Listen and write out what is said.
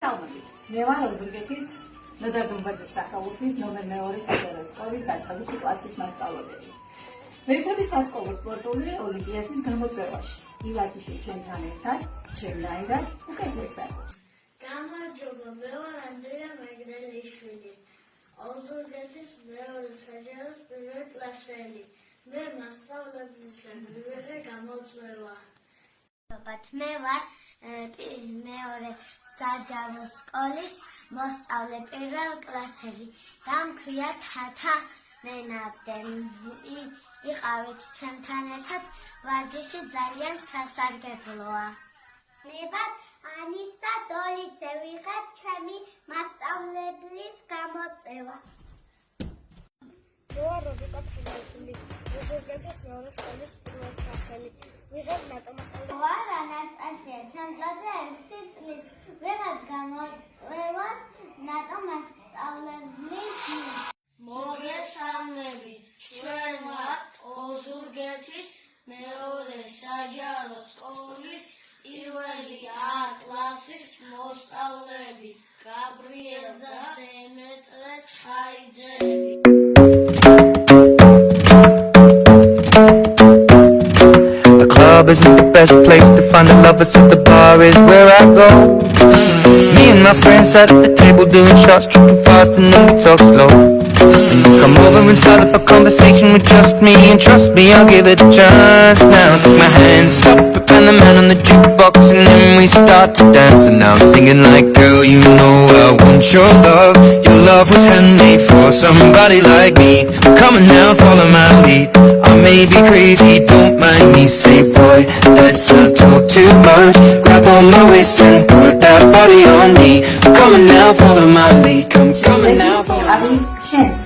მე ვარ ოზურგეთის ნოდარდუმბაძის სახელობის ნომერ 2 საჯარო სკოლის დაწყებითი კლასის მასწავლებელი. მეთები სასკოლო სპორტული ოლიმპიადის გამოწვევაში. ილათიში ჩემთან ერთად, ჩემნაირად უკეთესად. გამარჯობა, მე ვარ ანდრია მეგრელიშვილი. ოზურგეთის მეორე საჯაროს პირველი კლასელი. მე მასწავლებლისგან მივიღე გამოწვევა. მე ვარ მეორე საჯარო სკოლის მოსწავლე პირველ კლასელი. გამქვია თათა მენაბდე. იყავით ჩემთან ერთად, ვარჯიში ძალიან სასარგებლოა. მე ვარ ანისა დოლიძე, ვიღებ ჩემი მასწავლებლის გამოწვევას. მე ვარ რობიკა თბილისელი, ოზურგეთის მეორე სკოლის პირველი კლასელი. ვიღებ ნატო მასწავლებლისგან. ვარ ანასტასია, ჩემზე 6 წლის. ვიღებ გამოწვევას ნატო მასწავლებლის. მოგესალმებით, ჩვენ ვართ ოზურგეთის მეორე საჯარო სკოლის პირველი A კლასის მოსწავლეები გაბრიელ და დემეტრე ჩხაიძეები. The club isn't the best place to find the lovers, so the bar is where I go. Me and my friends sat at the table doing shots, tripping fast and then we talk slow. And you come over and start up a conversation with just me, and trust me, I'll give it a chance. Now take my hand, stop it, and the man on the jukebox, and then we start to dance. And now I'm singing like, girl, you know I want your love. Your love was handmade for somebody like me. Come on now, follow my lead. I may be crazy, don't mind me. Say, boy, let's not talk too much. Grab on my waist and put that body on me. Come on now, follow my lead. Come on now, follow my lead.